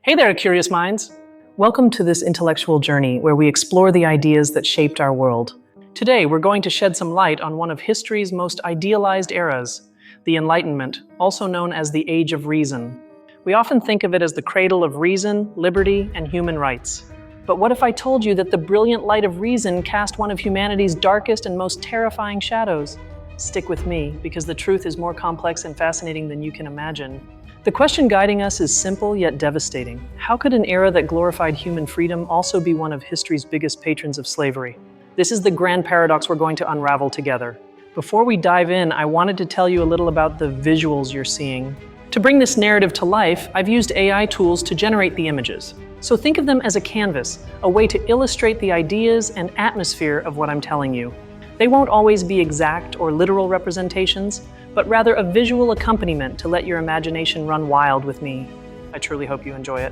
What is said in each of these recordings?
Hey there, curious minds! Welcome to this intellectual journey where we explore the ideas that shaped our world. Today, we're going to shed some light on one of history's most idealized eras, the Enlightenment, also known as the Age of Reason. We often think of it as the cradle of reason, liberty, and human rights. But what if I told you that the brilliant light of reason cast one of humanity's darkest and most terrifying shadows? Stick with me, because the truth is more complex and fascinating than you can imagine. The question guiding us is simple yet devastating. How could an era that glorified human freedom also be one of history's biggest patrons of slavery? This is the grand paradox we're going to unravel together. Before we dive in, I wanted to tell you a little about the visuals you're seeing. To bring this narrative to life, I've used AI tools to generate the images. So think of them as a canvas, a way to illustrate the ideas and atmosphere of what I'm telling you. They won't always be exact or literal representations, but rather a visual accompaniment to let your imagination run wild with me. I truly hope you enjoy it.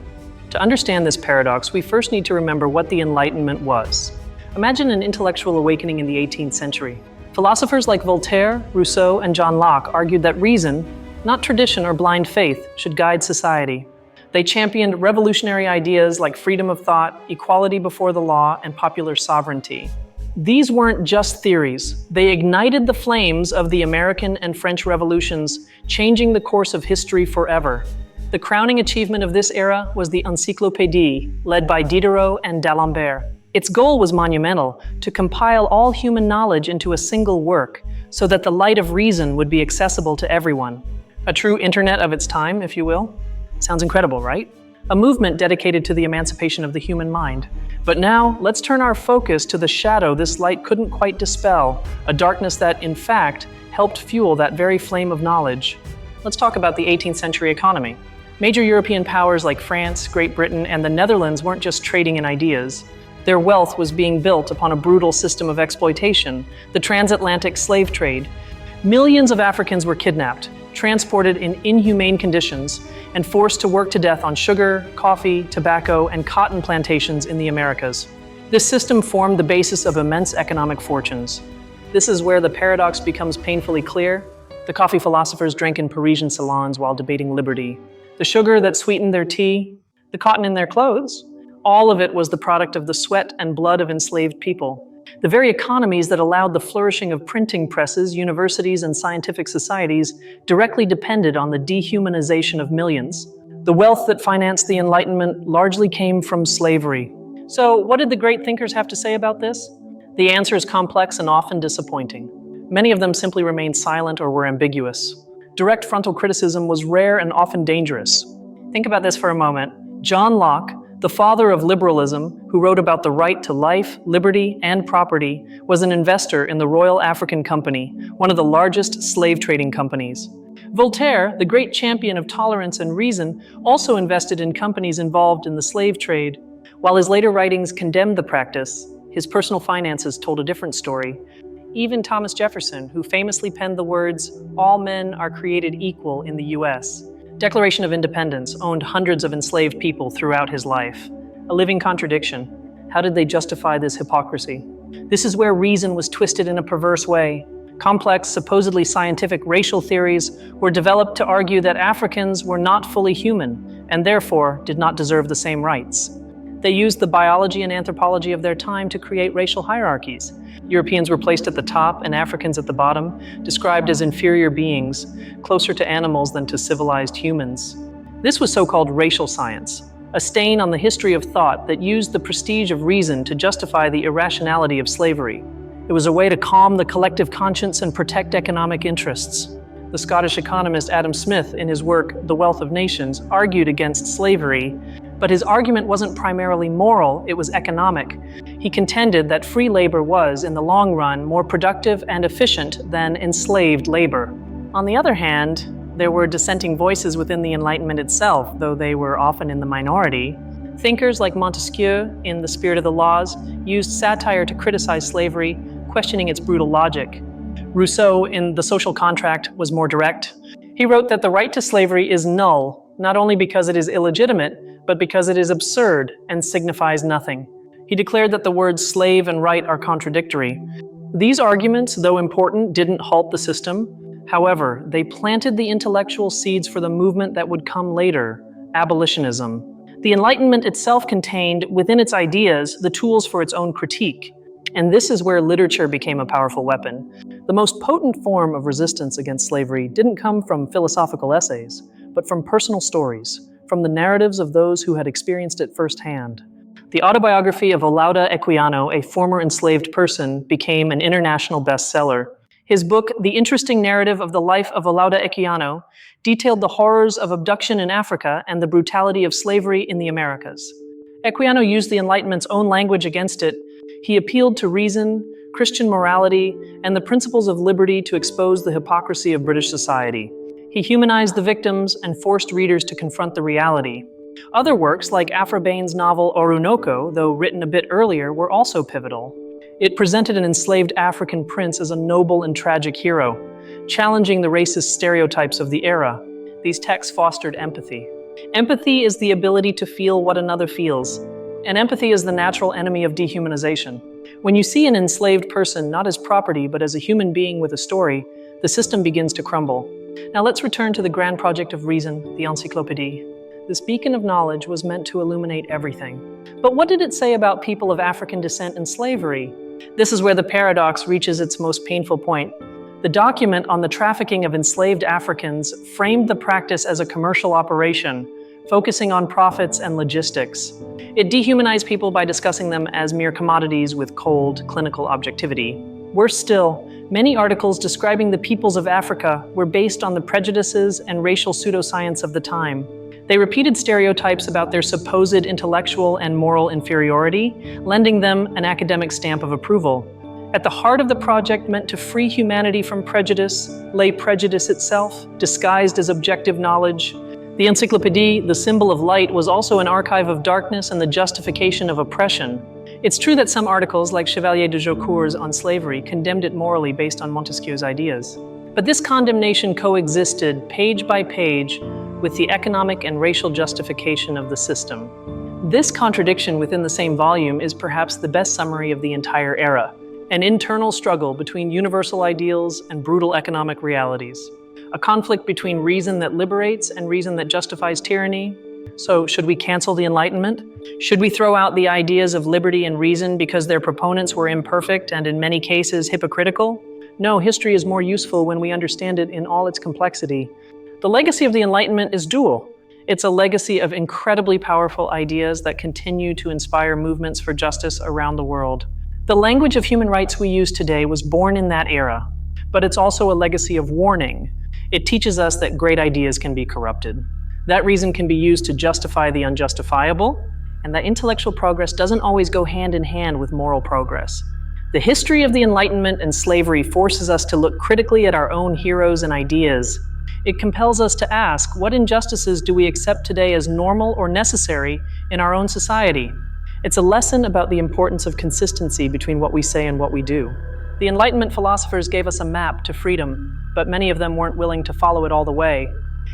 To understand this paradox, we first need to remember what the Enlightenment was. Imagine an intellectual awakening in the 18th century. Philosophers like Voltaire, Rousseau, and John Locke argued that reason, not tradition or blind faith, should guide society. They championed revolutionary ideas like freedom of thought, equality before the law, and popular sovereignty. These weren't just theories. They ignited the flames of the American and French revolutions, changing the course of history forever. The crowning achievement of this era was the Encyclopédie, led by Diderot and d'Alembert. Its goal was monumental, to compile all human knowledge into a single work, so that the light of reason would be accessible to everyone. A true internet of its time, if you will. Sounds incredible, right? A movement dedicated to the emancipation of the human mind. But now, let's turn our focus to the shadow this light couldn't quite dispel, a darkness that, in fact, helped fuel that very flame of knowledge. Let's talk about the 18th century economy. Major European powers like France, Great Britain, and the Netherlands weren't just trading in ideas. Their wealth was being built upon a brutal system of exploitation, the transatlantic slave trade. Millions of Africans were kidnapped, transported in inhumane conditions, and forced to work to death on sugar, coffee, tobacco, and cotton plantations in the Americas. This system formed the basis of immense economic fortunes. This is where the paradox becomes painfully clear. The coffee philosophers drank in Parisian salons while debating liberty. The sugar that sweetened their tea, the cotton in their clothes, all of it was the product of the sweat and blood of enslaved people. The very economies that allowed the flourishing of printing presses, universities, and scientific societies directly depended on the dehumanization of millions. The wealth that financed the Enlightenment largely came from slavery. So, what did the great thinkers have to say about this? The answer is complex and often disappointing. Many of them simply remained silent or were ambiguous. Direct frontal criticism was rare and often dangerous. Think about this for a moment. John Locke, the father of liberalism, who wrote about the right to life, liberty, and property, was an investor in the Royal African Company, one of the largest slave trading companies. Voltaire, the great champion of tolerance and reason, also invested in companies involved in the slave trade. While his later writings condemned the practice, his personal finances told a different story. Even Thomas Jefferson, who famously penned the words, "All men are created equal" in the US, Declaration of Independence, owned hundreds of enslaved people throughout his life. A living contradiction. How did they justify this hypocrisy? This is where reason was twisted in a perverse way. Complex, supposedly scientific racial theories were developed to argue that Africans were not fully human, and therefore did not deserve the same rights. They used the biology and anthropology of their time to create racial hierarchies. Europeans were placed at the top and Africans at the bottom, described as inferior beings, closer to animals than to civilized humans. This was so-called racial science, a stain on the history of thought that used the prestige of reason to justify the irrationality of slavery. It was a way to calm the collective conscience and protect economic interests. The Scottish economist Adam Smith, in his work The Wealth of Nations, argued against slavery, but his argument wasn't primarily moral, it was economic. He contended that free labor was, in the long run, more productive and efficient than enslaved labor. On the other hand, there were dissenting voices within the Enlightenment itself, though they were often in the minority. Thinkers like Montesquieu, in The Spirit of the Laws, used satire to criticize slavery, questioning its brutal logic. Rousseau, in The Social Contract, was more direct. He wrote that the right to slavery is null, not only because it is illegitimate, but because it is absurd and signifies nothing. He declared that the words slave and right are contradictory. These arguments, though important, didn't halt the system. However, they planted the intellectual seeds for the movement that would come later, abolitionism. The Enlightenment itself contained, within its ideas, the tools for its own critique. And this is where literature became a powerful weapon. The most potent form of resistance against slavery didn't come from philosophical essays, but from personal stories, from the narratives of those who had experienced it firsthand. The autobiography of Olaudah Equiano, a former enslaved person, became an international bestseller. His book, The Interesting Narrative of the Life of Olaudah Equiano, detailed the horrors of abduction in Africa and the brutality of slavery in the Americas. Equiano used the Enlightenment's own language against it. He appealed to reason, Christian morality, and the principles of liberty to expose the hypocrisy of British society. He humanized the victims and forced readers to confront the reality. Other works, like Afrabane's novel Orunoko, though written a bit earlier, were also pivotal. It presented an enslaved African prince as a noble and tragic hero, challenging the racist stereotypes of the era. These texts fostered empathy. Empathy is the ability to feel what another feels, and empathy is the natural enemy of dehumanization. When you see an enslaved person not as property but as a human being with a story, the system begins to crumble. Now let's return to the grand project of reason, the Encyclopédie. This beacon of knowledge was meant to illuminate everything. But what did it say about people of African descent and slavery? This is where the paradox reaches its most painful point. The document on the trafficking of enslaved Africans framed the practice as a commercial operation, focusing on profits and logistics. It dehumanized people by discussing them as mere commodities with cold, clinical objectivity. Worse still, many articles describing the peoples of Africa were based on the prejudices and racial pseudoscience of the time. They repeated stereotypes about their supposed intellectual and moral inferiority, lending them an academic stamp of approval. At the heart of the project meant to free humanity from prejudice lay prejudice itself, disguised as objective knowledge. The Encyclopédie, the symbol of light, was also an archive of darkness and the justification of oppression. It's true that some articles, like Chevalier de Jaucourt's on slavery, condemned it morally based on Montesquieu's ideas. But this condemnation coexisted, page by page, with the economic and racial justification of the system. This contradiction within the same volume is perhaps the best summary of the entire era, an internal struggle between universal ideals and brutal economic realities, a conflict between reason that liberates and reason that justifies tyranny. So, should we cancel the Enlightenment? Should we throw out the ideas of liberty and reason because their proponents were imperfect and in many cases hypocritical? No, history is more useful when we understand it in all its complexity. The legacy of the Enlightenment is dual. It's a legacy of incredibly powerful ideas that continue to inspire movements for justice around the world. The language of human rights we use today was born in that era, but it's also a legacy of warning. It teaches us that great ideas can be corrupted. That reason can be used to justify the unjustifiable, and that intellectual progress doesn't always go hand in hand with moral progress. The history of the Enlightenment and slavery forces us to look critically at our own heroes and ideas. It compels us to ask, what injustices do we accept today as normal or necessary in our own society? It's a lesson about the importance of consistency between what we say and what we do. The Enlightenment philosophers gave us a map to freedom, but many of them weren't willing to follow it all the way.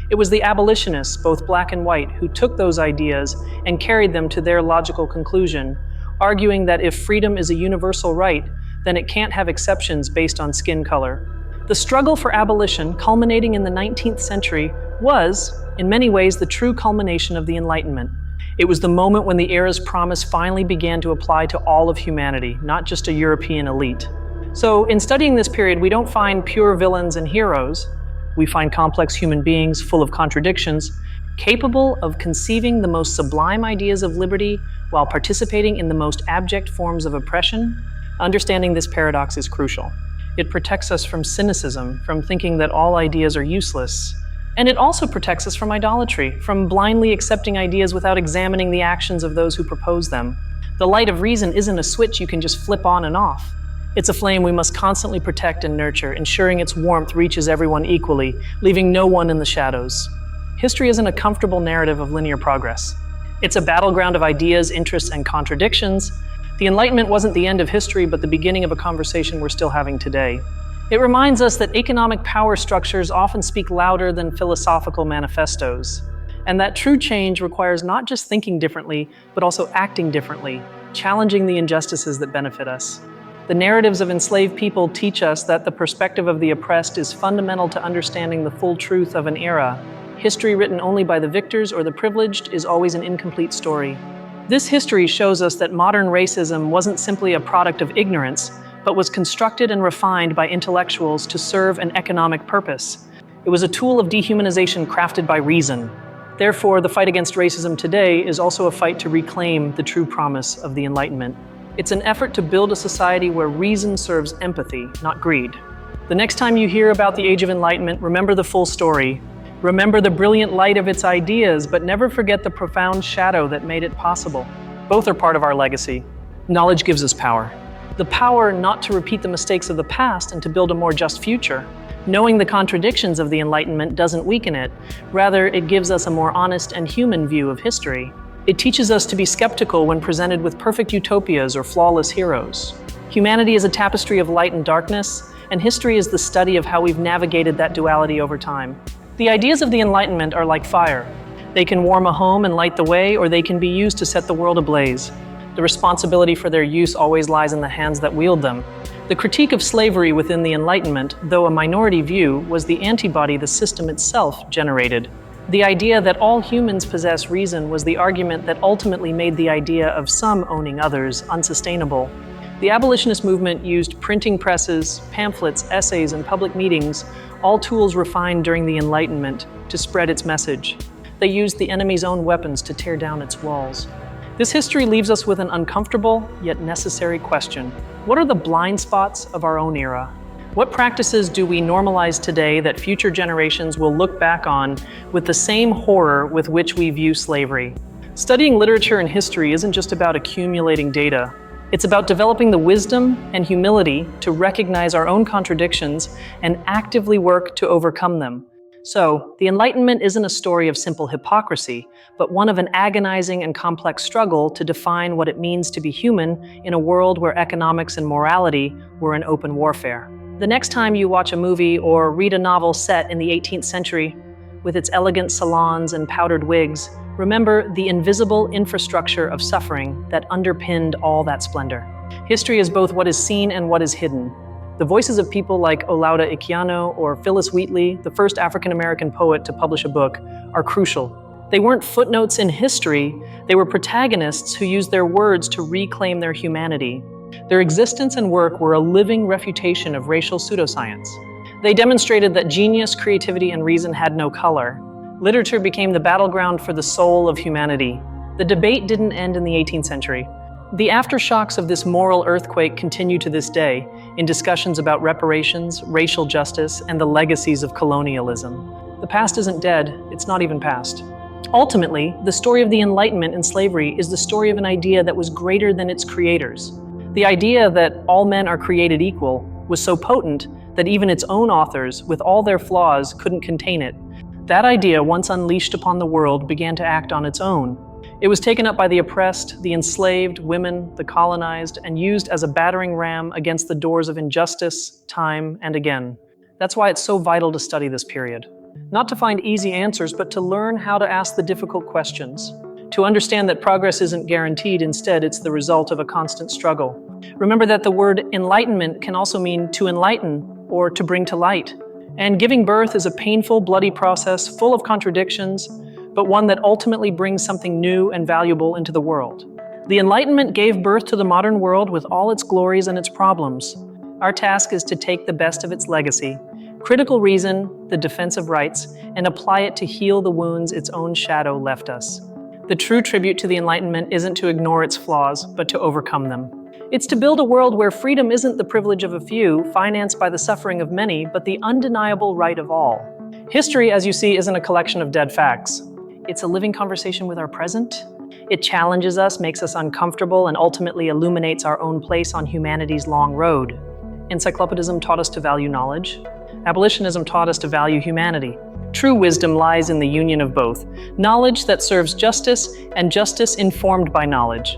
It was the abolitionists, both black and white, who took those ideas and carried them to their logical conclusion, arguing that if freedom is a universal right, then it can't have exceptions based on skin color. The struggle for abolition, culminating in the 19th century, was, in many ways, the true culmination of the Enlightenment. It was the moment when the era's promise finally began to apply to all of humanity, not just a European elite. So, in studying this period, we don't find pure villains and heroes. We find complex human beings full of contradictions, capable of conceiving the most sublime ideas of liberty while participating in the most abject forms of oppression. Understanding this paradox is crucial. It protects us from cynicism, from thinking that all ideas are useless. And it also protects us from idolatry, from blindly accepting ideas without examining the actions of those who propose them. The light of reason isn't a switch you can just flip on and off. It's a flame we must constantly protect and nurture, ensuring its warmth reaches everyone equally, leaving no one in the shadows. History isn't a comfortable narrative of linear progress. It's a battleground of ideas, interests, and contradictions. The Enlightenment wasn't the end of history, but the beginning of a conversation we're still having today. It reminds us that economic power structures often speak louder than philosophical manifestos, and that true change requires not just thinking differently, but also acting differently, challenging the injustices that benefit us. The narratives of enslaved people teach us that the perspective of the oppressed is fundamental to understanding the full truth of an era. History written only by the victors or the privileged is always an incomplete story. This history shows us that modern racism wasn't simply a product of ignorance, but was constructed and refined by intellectuals to serve an economic purpose. It was a tool of dehumanization crafted by reason. Therefore, the fight against racism today is also a fight to reclaim the true promise of the Enlightenment. It's an effort to build a society where reason serves empathy, not greed. The next time you hear about the Age of Enlightenment, remember the full story. Remember the brilliant light of its ideas, but never forget the profound shadow that made it possible. Both are part of our legacy. Knowledge gives us power. The power not to repeat the mistakes of the past and to build a more just future. Knowing the contradictions of the Enlightenment doesn't weaken it. Rather, it gives us a more honest and human view of history. It teaches us to be skeptical when presented with perfect utopias or flawless heroes. Humanity is a tapestry of light and darkness, and history is the study of how we've navigated that duality over time. The ideas of the Enlightenment are like fire. They can warm a home and light the way, or they can be used to set the world ablaze. The responsibility for their use always lies in the hands that wield them. The critique of slavery within the Enlightenment, though a minority view, was the antibody the system itself generated. The idea that all humans possess reason was the argument that ultimately made the idea of some owning others unsustainable. The abolitionist movement used printing presses, pamphlets, essays, and public meetings, all tools refined during the Enlightenment, to spread its message. They used the enemy's own weapons to tear down its walls. This history leaves us with an uncomfortable yet necessary question. What are the blind spots of our own era? What practices do we normalize today that future generations will look back on with the same horror with which we view slavery? Studying literature and history isn't just about accumulating data. It's about developing the wisdom and humility to recognize our own contradictions and actively work to overcome them. So, the Enlightenment isn't a story of simple hypocrisy, but one of an agonizing and complex struggle to define what it means to be human in a world where economics and morality were in open warfare. The next time you watch a movie or read a novel set in the 18th century, with its elegant salons and powdered wigs, remember the invisible infrastructure of suffering that underpinned all that splendor. History is both what is seen and what is hidden. The voices of people like Olaudah Equiano or Phyllis Wheatley, the first African-American poet to publish a book, are crucial. They weren't footnotes in history, they were protagonists who used their words to reclaim their humanity. Their existence and work were a living refutation of racial pseudoscience. They demonstrated that genius, creativity, and reason had no color. Literature became the battleground for the soul of humanity. The debate didn't end in the 18th century. The aftershocks of this moral earthquake continue to this day in discussions about reparations, racial justice, and the legacies of colonialism. The past isn't dead, it's not even past. Ultimately, the story of the Enlightenment and slavery is the story of an idea that was greater than its creators. The idea that all men are created equal was so potent that even its own authors, with all their flaws, couldn't contain it. That idea, once unleashed upon the world, began to act on its own. It was taken up by the oppressed, the enslaved, women, the colonized, and used as a battering ram against the doors of injustice, time, and again. That's why it's so vital to study this period. Not to find easy answers, but to learn how to ask the difficult questions. To understand that progress isn't guaranteed, instead it's the result of a constant struggle. Remember that the word enlightenment can also mean to enlighten or to bring to light. And giving birth is a painful, bloody process full of contradictions, but one that ultimately brings something new and valuable into the world. The Enlightenment gave birth to the modern world with all its glories and its problems. Our task is to take the best of its legacy, critical reason, the defense of rights, and apply it to heal the wounds its own shadow left us. The true tribute to the Enlightenment isn't to ignore its flaws, but to overcome them. It's to build a world where freedom isn't the privilege of a few, financed by the suffering of many, but the undeniable right of all. History, as you see, isn't a collection of dead facts. It's a living conversation with our present. It challenges us, makes us uncomfortable, and ultimately illuminates our own place on humanity's long road. Encyclopedism taught us to value knowledge. Abolitionism taught us to value humanity. True wisdom lies in the union of both, knowledge that serves justice and justice informed by knowledge.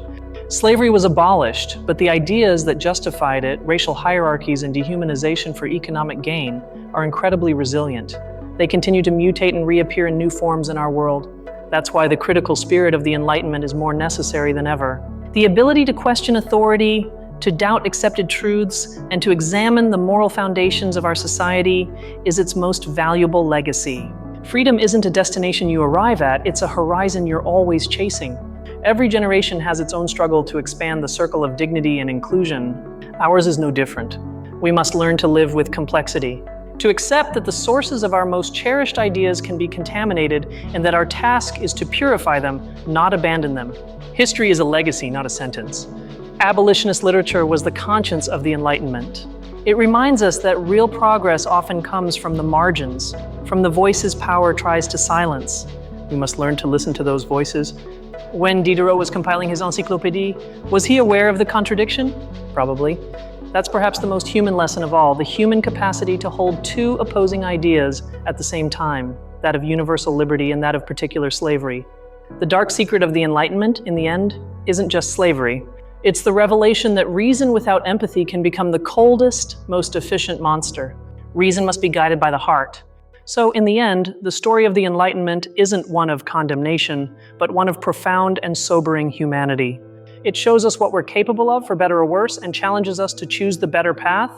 Slavery was abolished, but the ideas that justified it, racial hierarchies and dehumanization for economic gain, are incredibly resilient. They continue to mutate and reappear in new forms in our world. That's why the critical spirit of the Enlightenment is more necessary than ever. The ability to question authority, to doubt accepted truths, and to examine the moral foundations of our society is its most valuable legacy. Freedom isn't a destination you arrive at, it's a horizon you're always chasing. Every generation has its own struggle to expand the circle of dignity and inclusion. Ours is no different. We must learn to live with complexity, to accept that the sources of our most cherished ideas can be contaminated and that our task is to purify them, not abandon them. History is a legacy, not a sentence. Abolitionist literature was the conscience of the Enlightenment. It reminds us that real progress often comes from the margins, from the voices power tries to silence. We must learn to listen to those voices. When Diderot was compiling his encyclopédie, was he aware of the contradiction? Probably. That's perhaps the most human lesson of all, the human capacity to hold two opposing ideas at the same time, that of universal liberty and that of particular slavery. The dark secret of the Enlightenment, in the end, isn't just slavery. It's the revelation that reason without empathy can become the coldest, most efficient monster. Reason must be guided by the heart. So, in the end, the story of the Enlightenment isn't one of condemnation, but one of profound and sobering humanity. It shows us what we're capable of, for better or worse, and challenges us to choose the better path.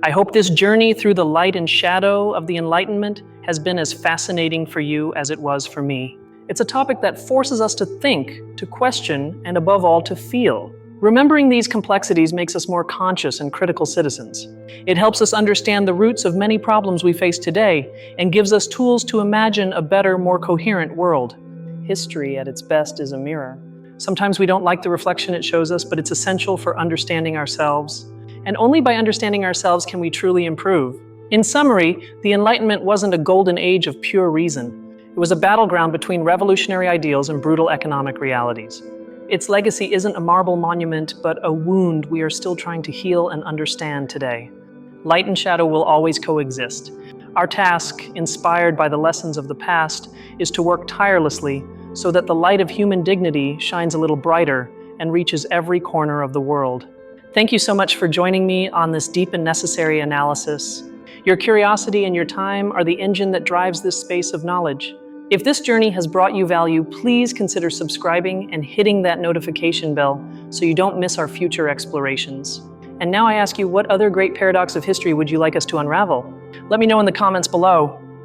I hope this journey through the light and shadow of the Enlightenment has been as fascinating for you as it was for me. It's a topic that forces us to think, to question, and above all, to feel. Remembering these complexities makes us more conscious and critical citizens. It helps us understand the roots of many problems we face today and gives us tools to imagine a better, more coherent world. History, at its best, is a mirror. Sometimes we don't like the reflection it shows us, but it's essential for understanding ourselves. And only by understanding ourselves can we truly improve. In summary, the Enlightenment wasn't a golden age of pure reason. It was a battleground between revolutionary ideals and brutal economic realities. Its legacy isn't a marble monument, but a wound we are still trying to heal and understand today. Light and shadow will always coexist. Our task, inspired by the lessons of the past, is to work tirelessly so that the light of human dignity shines a little brighter and reaches every corner of the world. Thank you so much for joining me on this deep and necessary analysis. Your curiosity and your time are the engine that drives this space of knowledge. If this journey has brought you value, please consider subscribing and hitting that notification bell so you don't miss our future explorations. And now I ask you, what other great paradox of history would you like us to unravel? Let me know in the comments below.